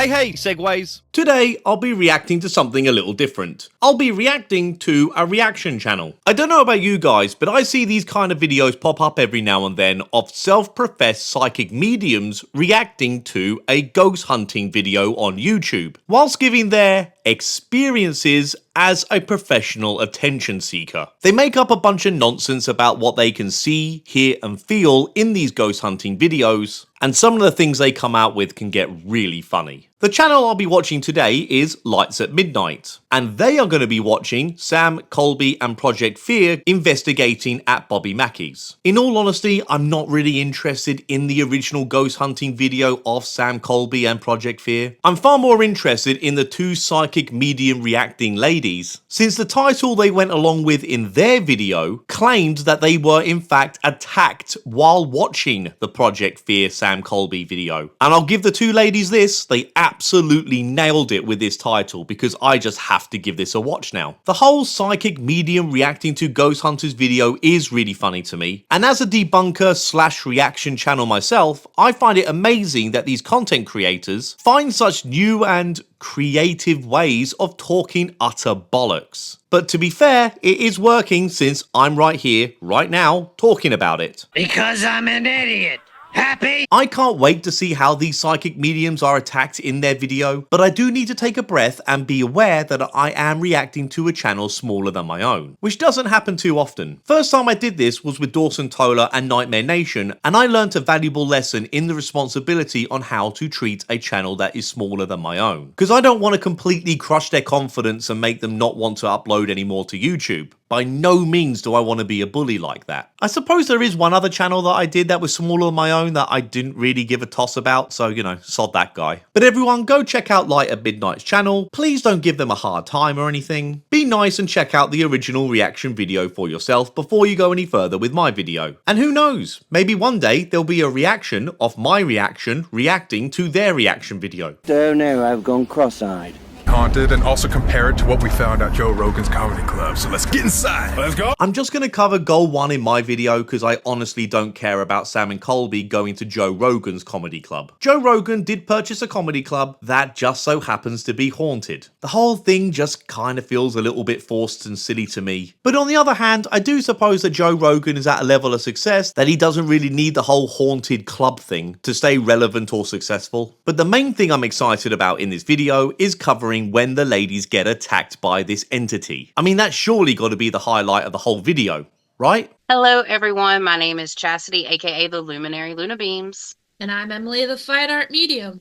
Hey, SEGways! Today, I'll be reacting to something a little different. I'll be reacting to a reaction channel. I don't know about you guys, but I see these kind of videos pop up every now and then of self-professed psychic mediums reacting to a ghost hunting video on YouTube, whilst giving their experiences as a professional attention seeker. They make up a bunch of nonsense about what they can see, hear and feel in these ghost hunting videos, and some of the things they come out with can get really funny. The channel I'll be watching today is Lights at Midnight, and they are going to be watching Sam, Colby and Project Fear investigating at Bobby Mackey's. In all honesty, I'm not really interested in the original ghost hunting video of Sam, Colby and Project Fear. I'm far more interested in the two psychic medium reacting ladies, since the title they went along with in their video claimed that they were in fact attacked while watching the Project Fear Sam Colby video. And I'll give the two ladies this, they absolutely nailed it with this title, because I just have to give this a watch now. The whole psychic medium reacting to ghost hunters video is really funny to me, and as a debunker slash reaction channel myself, I find it amazing that these content creators find such new and creative ways of talking utter bollocks. But to be fair, it is working since I'm right here, right now, talking about it. Because I'm an idiot. Happy? I can't wait to see how these psychic mediums are attacked in their video, but I do need to take a breath and be aware that I am reacting to a channel smaller than my own, which doesn't happen too often. First time I did this was with Dawson Toller and Nightmare Nation, and I learnt a valuable lesson in the responsibility on how to treat a channel that is smaller than my own. Because I don't want to completely crush their confidence and make them not want to upload anymore to YouTube. By no means do I want to be a bully like that. I suppose there is one other channel that I did that was smaller than my own that I didn't really give a toss about, so you know, sod that guy. But everyone, go check out Light at Midnight's channel. Please don't give them a hard time or anything. Be nice and check out the original reaction video for yourself before you go any further with my video. And who knows, maybe one day there'll be a reaction of my reaction reacting to their reaction video. Don't know, I've gone cross-eyed. Haunted, and also compare it to what we found at Joe Rogan's comedy club. So let's get inside. Let's go. I'm just going to cover goal 1 in my video because I honestly don't care about Sam and Colby going to Joe Rogan's comedy club. Joe Rogan did purchase a comedy club that just so happens to be haunted. The whole thing just kind of feels a little bit forced and silly to me. But on the other hand, I do suppose that Joe Rogan is at a level of success that he doesn't really need the whole haunted club thing to stay relevant or successful. But the main thing I'm excited about in this video is covering when the ladies get attacked by this entity. I mean, that's surely got to be the highlight of the whole video, right? Hello everyone, my name is Chastity, aka the Luminary Luna Beams. And I'm Emily, the Fine Art Medium.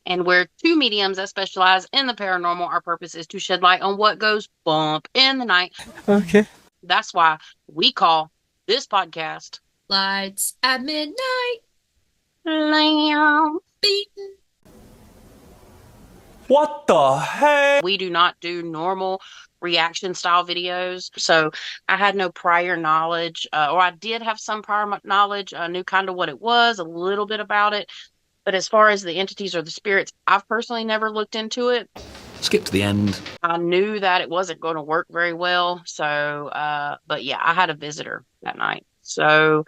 And we're two mediums that specialize in the paranormal. Our purpose is to shed light on what goes bump in the night. Okay. That's why we call this podcast Lights at Midnight. Lamb Beaten. What the heck? We do not do normal reaction style videos, so I had no prior knowledge, or I did have some prior knowledge. I knew kind of what it was, a little bit about it, but as far as the entities or the spirits, I've personally never looked into it. Skip to the end. I knew that it wasn't going to work very well, so but yeah, I had a visitor that night, so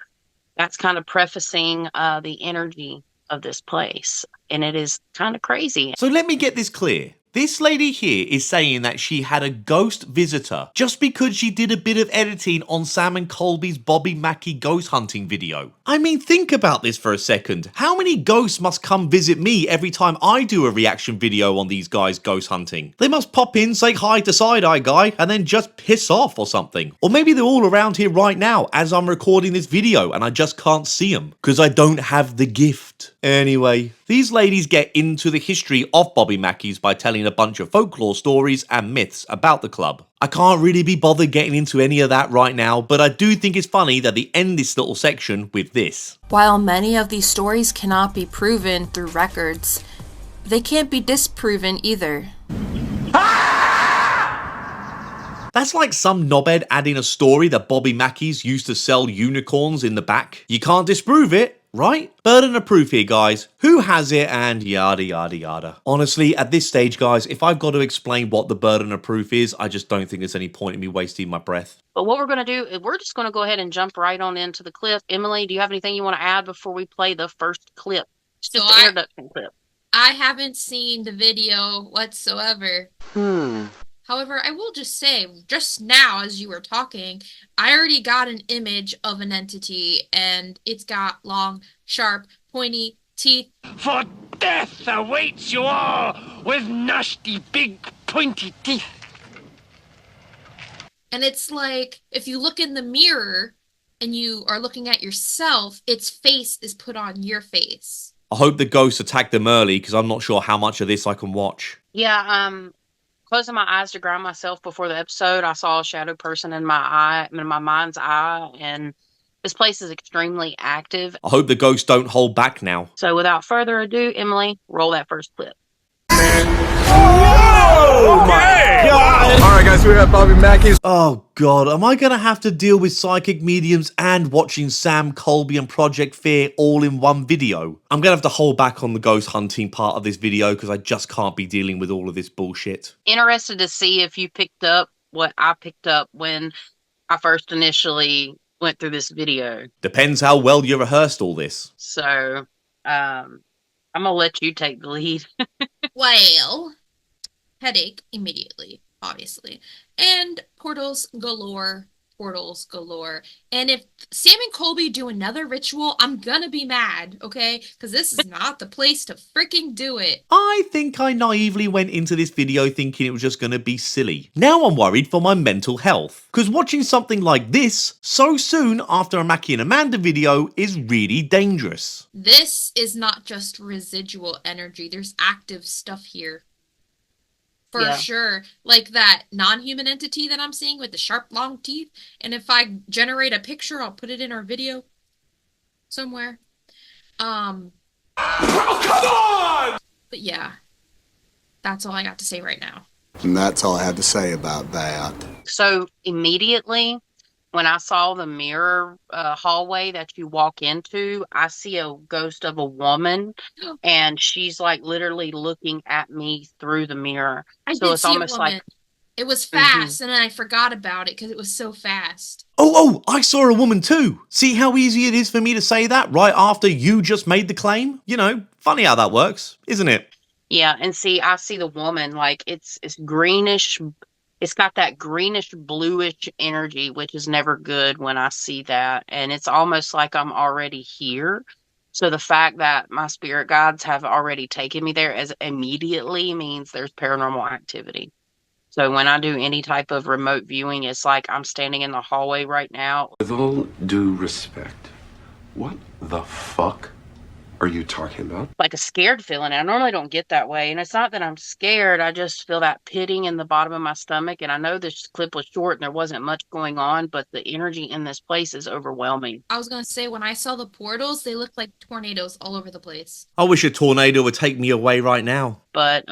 that's kind of prefacing the energy of this place, and it is kind of crazy. So let me get this clear. This lady here is saying that she had a ghost visitor just because she did a bit of editing on Sam and Colby's Bobby Mackey ghost hunting video. I mean, think about this for a second. How many ghosts must come visit me every time I do a reaction video on these guys ghost hunting? They must pop in, say hi to Side-Eye Guy, and then just piss off or something. Or maybe they're all around here right now as I'm recording this video and I just can't see them because I don't have the gift. Anyway, these ladies get into the history of Bobby Mackey's by telling a bunch of folklore stories and myths about the club. I can't really be bothered getting into any of that right now, but I do think it's funny that they end this little section with this. While many of these stories cannot be proven through records, they can't be disproven either. That's like some knobhead adding a story that Bobby Mackey's used to sell unicorns in the back. You can't disprove it, right? Burden of proof here, guys. Who has it and yada yada yada. Honestly, at this stage, guys, if I've got to explain what the burden of proof is, I just don't think there's any point in me wasting my breath. But what we're going to do is we're just going to go ahead and jump right on into the clip. Emily, do you have anything you want to add before we play the first clip? It's just an introduction clip. I haven't seen the video whatsoever. However, I will just say, just now as you were talking, I already got an image of an entity, and it's got long, sharp, pointy teeth. For death awaits you all with nasty, big, pointy teeth. And it's like, if you look in the mirror and you are looking at yourself, its face is put on your face. I hope the ghosts attack them early, because I'm not sure how much of this I can watch. Yeah, closing my eyes to ground myself before the episode, I saw a shadow person in my mind's eye, and this place is extremely active. I hope the ghosts don't hold back now. So without further ado, Emily, roll that first clip. Oh my god! All right, guys, we have Bobby Mackey. Oh god, am I gonna have to deal with psychic mediums and watching Sam, Colby and Project Fear all in one video? I'm gonna have to hold back on the ghost hunting part of this video because I just can't be dealing with all of this bullshit. Interested to see if you picked up what I picked up when I first initially went through this video. Depends how well you rehearsed all this. So, I'm gonna let you take the lead. Well, headache immediately, obviously. And portals galore, portals galore. And if Sam and Colby do another ritual, I'm gonna be mad, okay? Because this is not the place to freaking do it. I think I naively went into this video thinking it was just gonna be silly. Now I'm worried for my mental health, because watching something like this so soon after a Mackie and Amanda video is really dangerous. This is not just residual energy. There's active stuff here. For Yeah. sure. Like that non-human entity that I'm seeing with the sharp, long teeth. And if I generate a picture, I'll put it in our video somewhere. Oh, come on! But yeah, that's all I got to say right now. And that's all I have to say about that. So immediately when I saw the mirror hallway that you walk into, I see a ghost of a woman, and she's like literally looking at me through the mirror. I So did it's see a almost woman. like It was fast, and then I forgot about it because it was so fast. Oh, I saw a woman too. See how easy it is for me to say that right after you just made the claim? You know, funny how that works, isn't it? yeah, and see, I see the woman like it's greenish. It's got that greenish bluish energy, which is never good when I see that. And it's almost like I'm already here. So the fact that my spirit guides have already taken me there as immediately means there's paranormal activity. So when I do any type of remote viewing, it's like I'm standing in the hallway right now. With all due respect, what the fuck are you talking about? Like a scared feeling. I normally don't get that way. And it's not that I'm scared. I just feel that pitting in the bottom of my stomach. And I know this clip was short and there wasn't much going on, but the energy in this place is overwhelming. I was going to say, when I saw the portals, they looked like tornadoes all over the place. I wish a tornado would take me away right now. But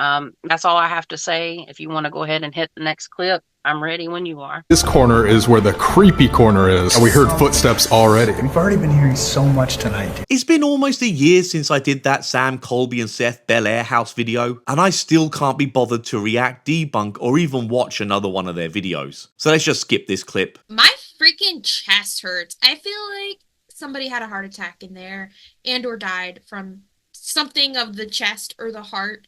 that's all I have to say. If you want to go ahead and hit the next clip, I'm ready when you are. This corner is where the creepy corner is. And we heard footsteps already. We've already been hearing so much tonight. It's been almost a year since I did that Sam, Colby and Seth Bel Air house video, and I still can't be bothered to react, debunk, or even watch another one of their videos. So let's just skip this clip. My freaking chest hurts. I feel like somebody had a heart attack in there and or died from something of the chest or the heart,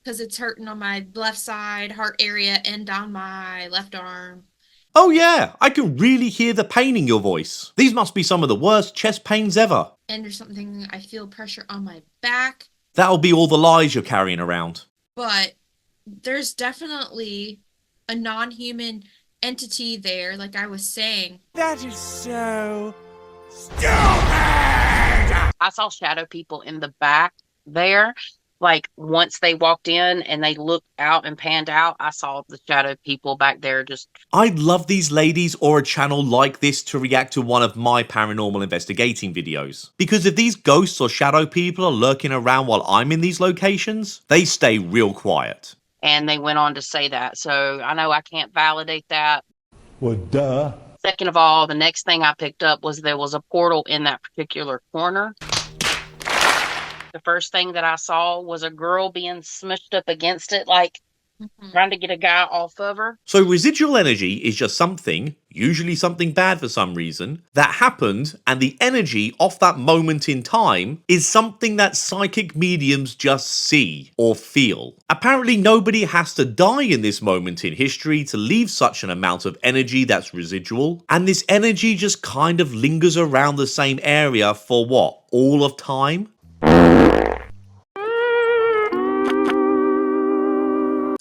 because it's hurting on my left side, heart area, and down my left arm. Oh yeah, I can really hear the pain in your voice. These must be some of the worst chest pains ever. And there's something, I feel pressure on my back. That'll be all the lies you're carrying around. But there's definitely a non-human entity there, like I was saying. That is so stupid! I saw shadow people in the back there. Like once they walked in and they looked out and panned out, I saw the shadow people back there just... I'd love these ladies or a channel like this to react to one of my paranormal investigating videos. Because if these ghosts or shadow people are lurking around while I'm in these locations, they stay real quiet. And they went on to say that. So I know I can't validate that. Well, duh. Second of all, the next thing I picked up was there was a portal in that particular corner. The first thing that I saw was a girl being smushed up against it, like trying to get a guy off of her. So residual energy is just something, usually something bad for some reason, that happened, and the energy off that moment in time is something that psychic mediums just see or feel. Apparently nobody has to die in this moment in history to leave such an amount of energy that's residual, and this energy just kind of lingers around the same area for what, all of time?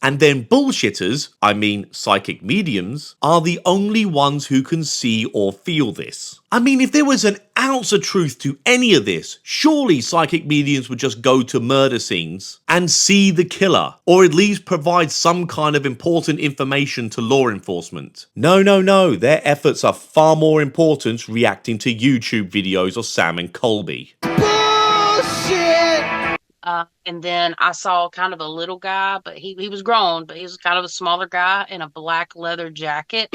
And then bullshitters, I mean psychic mediums, are the only ones who can see or feel this. I mean, if there was an ounce of truth to any of this, surely psychic mediums would just go to murder scenes and see the killer, or at least provide some kind of important information to law enforcement. No, no, no, their efforts are far more important reacting to YouTube videos of Sam and Colby. And then I saw kind of a little guy, but he was grown, but he was kind of a smaller guy in a black leather jacket.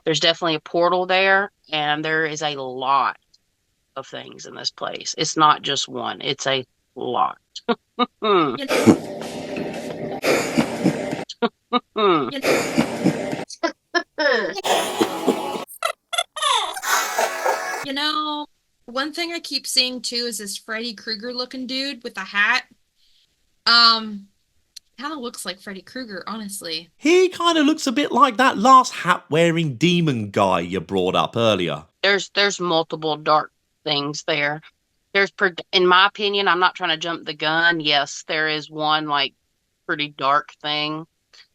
There's definitely a portal there, and there is a lot of things in this place. It's not just one, it's a lot. You know, one thing I keep seeing too is this Freddy Krueger looking dude with a hat. Kind of looks like Freddy Krueger, honestly. He kind of looks a bit like that last hat-wearing demon guy you brought up earlier. There's multiple dark things there. In my opinion, I'm not trying to jump the gun. Yes, there is one like pretty dark thing.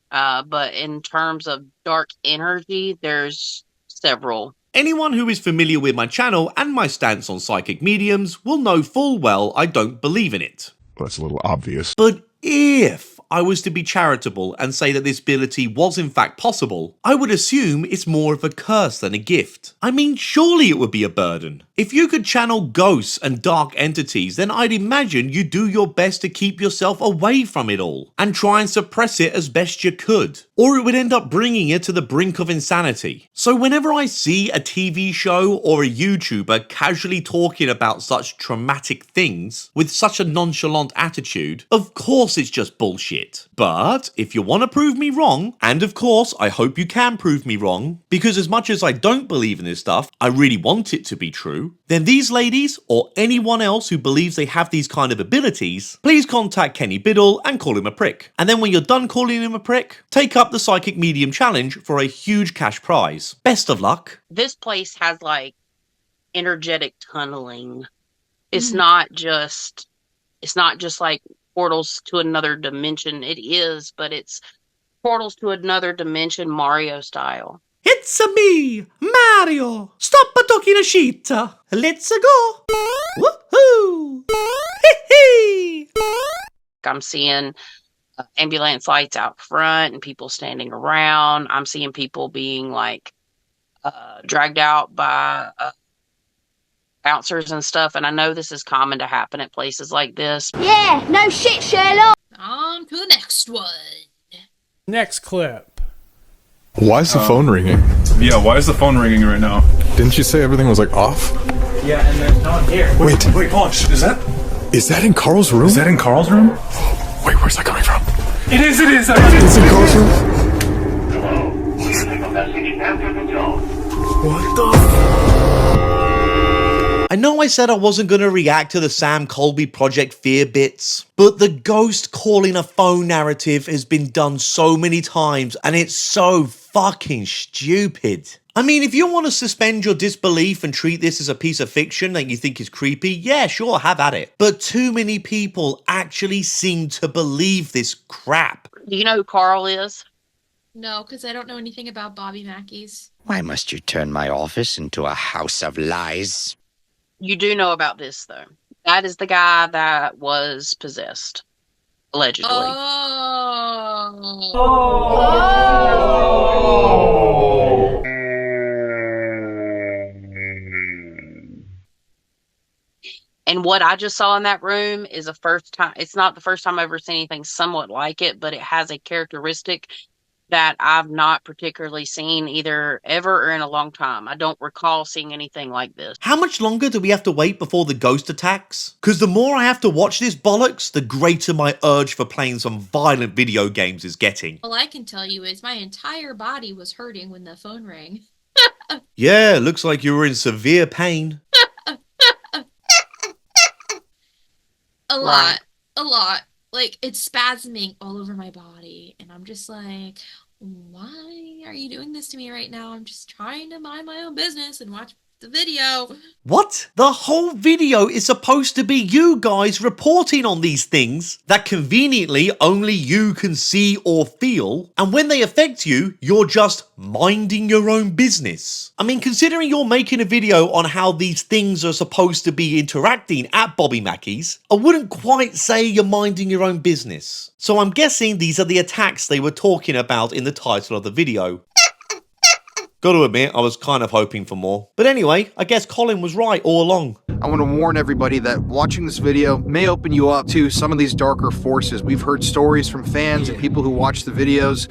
But in terms of dark energy, there's several. Anyone who is familiar with my channel and my stance on psychic mediums will know full well I don't believe in it. Well, that's a little obvious. But if I was to be charitable and say that this ability was in fact possible, I would assume it's more of a curse than a gift. I mean, surely it would be a burden. If you could channel ghosts and dark entities, then I'd imagine you'd do your best to keep yourself away from it all and try and suppress it as best you could. Or it would end up bringing you to the brink of insanity. So whenever I see a TV show or a YouTuber casually talking about such traumatic things with such a nonchalant attitude, of course it's just bullshit. But if you want to prove me wrong, and of course I hope you can prove me wrong, because as much as I don't believe in this stuff, I really want it to be true, then these ladies, or anyone else who believes they have these kind of abilities, please contact Kenny Biddle and call him a prick. And then when you're done calling him a prick, take up the Psychic Medium Challenge for a huge cash prize. Best of luck. This place has like energetic tunneling. It's not just like portals to another dimension. It is, but it's portals to another dimension, Mario style. It's a me, Mario. Stop talking a shit. Let's go. Woohoo! Hee hee! I'm seeing ambulance lights out front and people standing around. I'm seeing people being like dragged out by bouncers and stuff. And I know this is common to happen at places like this. Yeah, no shit, Sherlock. On to the next one. Next clip. Why is the phone ringing? Yeah, why is the phone ringing right now? Didn't you say everything was like off? Yeah, and there's no one here. Wait, hold on. Is that in Carl's room? Is that in Carl's room? Wait, where's that coming from? It is. Is it Carl's room? Hello. Please leave a message after the tone. What the I know I said I wasn't going to react to the Sam Colby Project Fear bits, but the ghost calling a phone narrative has been done so many times and it's so fucking stupid. I mean, if you want to suspend your disbelief and treat this as a piece of fiction that you think is creepy, yeah, sure, have at it. But too many people actually seem to believe this crap. Do you know who Carl is? No, because I don't know anything about Bobby Mackey's. Why must you turn my office into a house of lies? You do know about this, though. That is the guy that was possessed, allegedly. And what I just saw in that room is a first time. It's not the first time I've ever seen anything somewhat like it, but it has a characteristic that I've not particularly seen either ever or in a long time. I don't recall seeing anything like this. How much longer do we have to wait before the ghost attacks? Because the more I have to watch this bollocks, the greater my urge for playing some violent video games is getting. All I can tell you is my entire body was hurting when the phone rang. Yeah, looks like you were in severe pain. A lot. Like, it's spasming all over my body. And I'm just like, why are you doing this to me right now? I'm just trying to mind my own business and watch the video. What? The whole video is supposed to be you guys reporting on these things that conveniently only you can see or feel, and when they affect you, you're just minding your own business. I mean, considering you're making a video on how these things are supposed to be interacting at Bobby Mackey's, I wouldn't quite say you're minding your own business. So I'm guessing these are the attacks they were talking about in the title of the video. Gotta admit, I was kind of hoping for more. But anyway, I guess Colin was right all along. I want to warn everybody that watching this video may open you up to some of these darker forces. We've heard stories from fans and people who watch the videos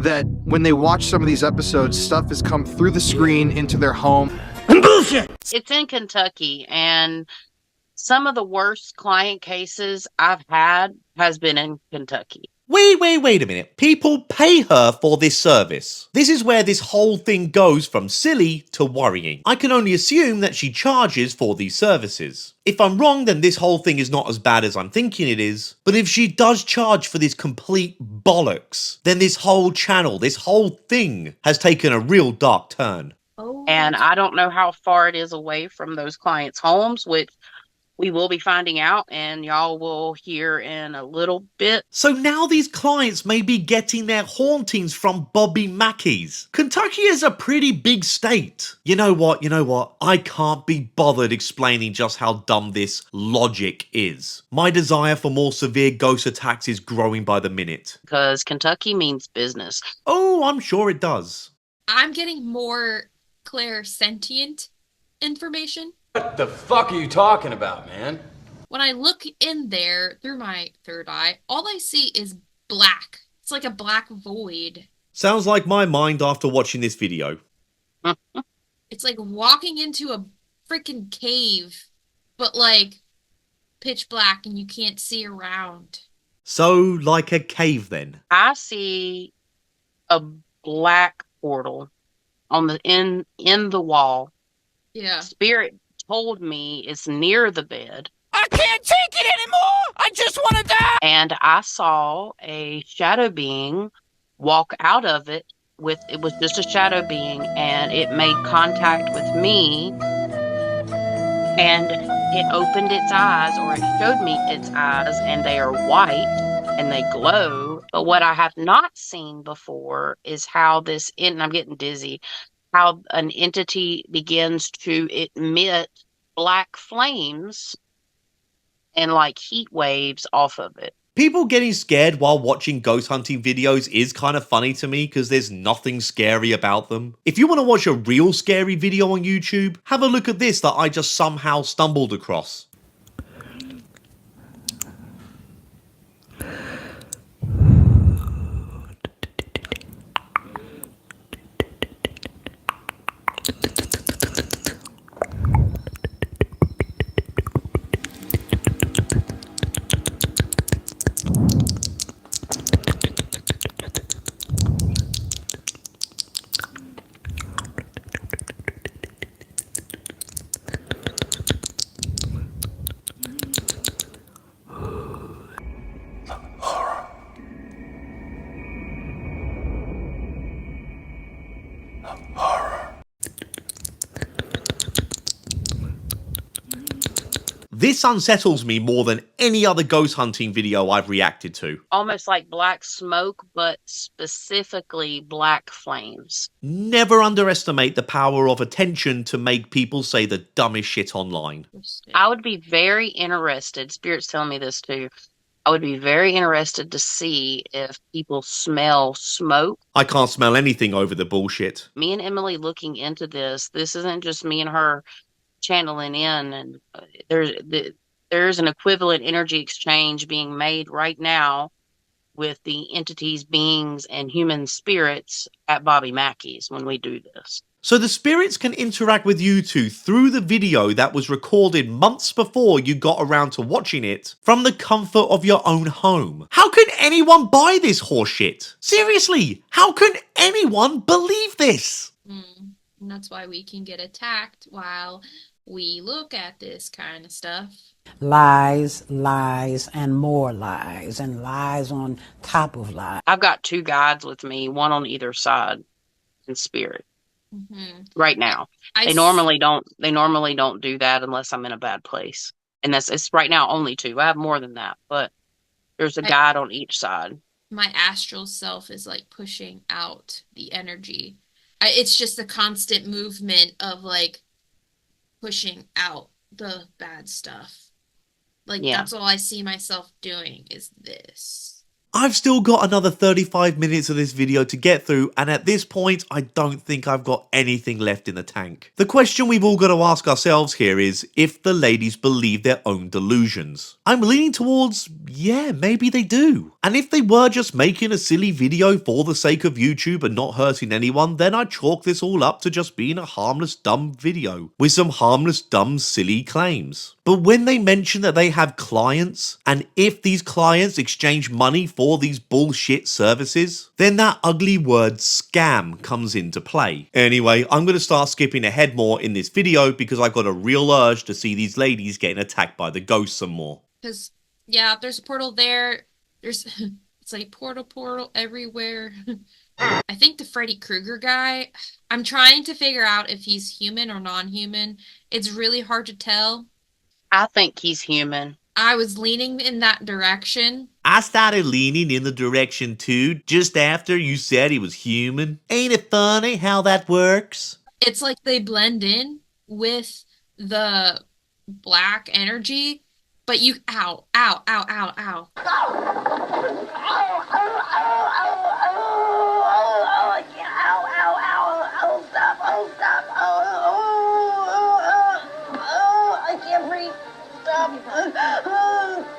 that when they watch some of these episodes, stuff has come through the screen into their home. Bullshit! It's in Kentucky, and some of the worst client cases I've had has been in Kentucky. Wait a minute. People pay her for this service. This is where this whole thing goes from silly to worrying. I can only assume that she charges for these services. If I'm wrong, then this whole thing is not as bad as I'm thinking it is. But if she does charge for this complete bollocks, then this whole channel, this whole thing has taken a real dark turn. And I don't know how far it is away from those clients' homes, which we will be finding out, and y'all will hear in a little bit. So now these clients may be getting their hauntings from Bobby Mackey's. Kentucky is a pretty big state. You know what? I can't be bothered explaining just how dumb this logic is. My desire for more severe ghost attacks is growing by the minute. Because Kentucky means business. Oh, I'm sure it does. I'm getting more clairsentient information. What the fuck are you talking about, man? When I look in there through my third eye, all I see is black. It's like a black void. Sounds like my mind after watching this video. It's like walking into a freaking cave, but like pitch black and you can't see around. So, like a cave then? I see a black portal on the in the wall. Yeah. Spirit told me it's near the bed. I can't take it anymore! I just want to die! And I saw a shadow being walk out of it it was just a shadow being, and it made contact with me, and it opened its eyes, or it showed me its eyes, and they are white and they glow. But what I have not seen before is how and I'm getting dizzy, how an entity begins to emit black flames and like heat waves off of it. People getting scared while watching ghost hunting videos is kind of funny to me because there's nothing scary about them. If you want to watch a real scary video on YouTube, have a look at this that I just somehow stumbled across. This unsettles me more than any other ghost hunting video I've reacted to. Almost like black smoke, but specifically black flames. Never underestimate the power of attention to make people say the dumbest shit online. I would be very interested, Spirit's telling me this too, I would be very interested to see if people smell smoke. I can't smell anything over the bullshit. Me and Emily looking into this isn't just me and her channeling in, and there's an equivalent energy exchange being made right now with the entities, beings, and human spirits at Bobby Mackey's when we do this. So the spirits can interact with you two through the video that was recorded months before you got around to watching it from the comfort of your own home. How can anyone buy this horseshit? Seriously, how can anyone believe this? And that's why we can get attacked while we look at this kind of stuff. Lies, lies, and more lies, and lies on top of lies. I've got 2 guides with me, one on either side in spirit. Right now. They normally don't do that unless I'm in a bad place. And it's right now only 2. I have more than that, but there's a guide on each side. My astral self is like pushing out the energy. It's just a constant movement of like pushing out the bad stuff. Like that's all I see myself doing is this. I've still got another 35 minutes of this video to get through, and at this point, I don't think I've got anything left in the tank. The question we've all got to ask ourselves here is if the ladies believe their own delusions. I'm leaning towards, yeah, maybe they do. And if they were just making a silly video for the sake of YouTube and not hurting anyone, then I'd chalk this all up to just being a harmless, dumb video with some harmless, dumb, silly claims. But when they mention that they have clients, and if these clients exchange money for these bullshit services, then that ugly word scam comes into play. Anyway, I'm going to start skipping ahead more in this video because I've got a real urge to see these ladies getting attacked by the ghosts some more. Because, yeah, there's a portal there. There's, it's like portal everywhere. I think the Freddy Krueger guy, I'm trying to figure out if he's human or non-human. It's really hard to tell. I think he's human. I was leaning in that direction. I started leaning in the direction too, just after you said he was human. Ain't it funny how that works? It's like they blend in with the black energy, but you, ow, ow, ow, ow, ow.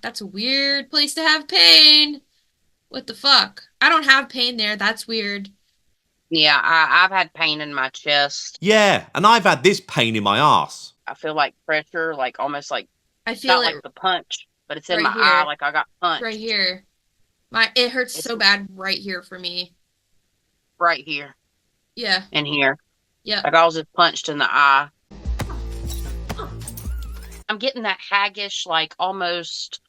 That's a weird place to have pain. What the fuck? I don't have pain there. That's weird. Yeah, I've had pain in my chest. Yeah, and I've had this pain in my ass. I feel like pressure, like almost like I feel not like the punch, but it's in right my here. eye, like I got punched. Right here. It hurts so bad right here for me. Right here. Yeah. And here. Yeah. Like I was just punched in the eye. I'm getting that haggish, like almost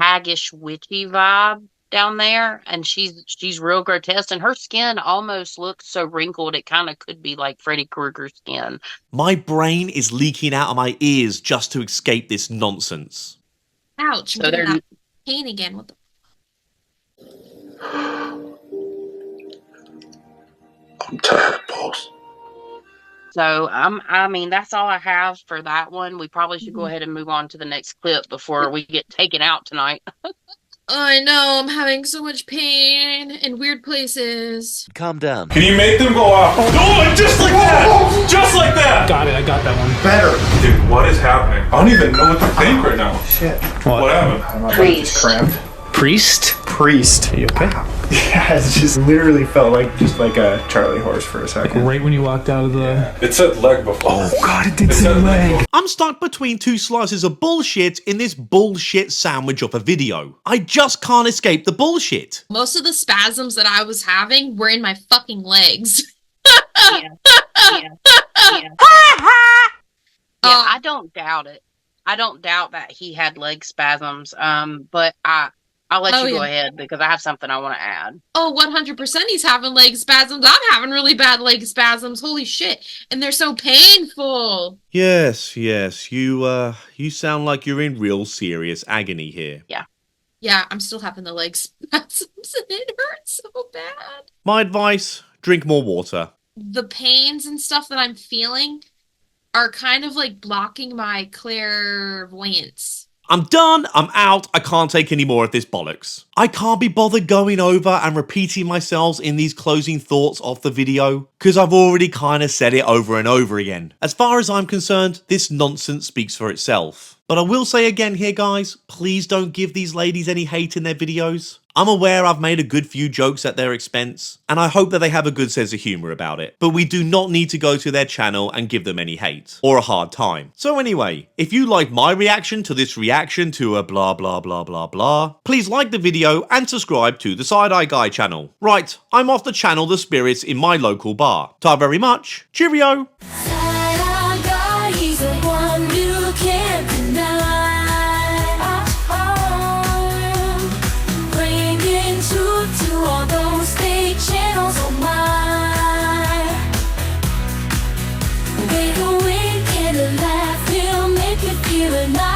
haggish witchy vibe down there, and she's real grotesque, and her skin almost looks so wrinkled it kind of could be like Freddy Krueger's skin. My brain is leaking out of my ears just to escape this nonsense. Ouch! So I'm getting they're that pain again. What the? I'm tired, boss. So I mean, that's all I have for that one. We probably should go ahead and move on to the next clip before we get taken out tonight. I know, I'm having so much pain in weird places. Calm down. Can you make them go out? Oh, just like that! Just like that! Got it, I got that one. Better. Dude, what is happening? I don't even know what to think right now. Shit. What happened? My body just cramped. Priest? Priest. Are you okay? Yeah, it just literally felt like a Charlie horse for a second. Right when you walked out of the... It said leg before. Oh god, it did say leg. I'm stuck between 2 slices of bullshit in this bullshit sandwich of a video. I just can't escape the bullshit. Most of the spasms that I was having were in my fucking legs. Yeah. I don't doubt it. I don't doubt that he had leg spasms. But I'll let you go ahead because I have something I want to add. Oh, 100% he's having leg spasms. I'm having really bad leg spasms. Holy shit. And they're so painful. Yes, you sound like you're in real serious agony here. Yeah. Yeah, I'm still having the leg spasms and it hurts so bad. My advice, drink more water. The pains and stuff that I'm feeling are kind of like blocking my clairvoyance. I'm done, I'm out, I can't take any more of this bollocks. I can't be bothered going over and repeating myself in these closing thoughts of the video, because I've already kind of said it over and over again. As far as I'm concerned, this nonsense speaks for itself. But I will say again here guys, please don't give these ladies any hate in their videos. I'm aware I've made a good few jokes at their expense, and I hope that they have a good sense of humour about it, but we do not need to go to their channel and give them any hate, or a hard time. So anyway, if you like my reaction to this reaction to a blah blah blah blah blah, please like the video and subscribe to the Side Eye Guy channel. Right, I'm off to channel the spirits in my local bar. Ta very much, cheerio! All those state channels on mine. With a wink and a laugh, he'll make you feel alive.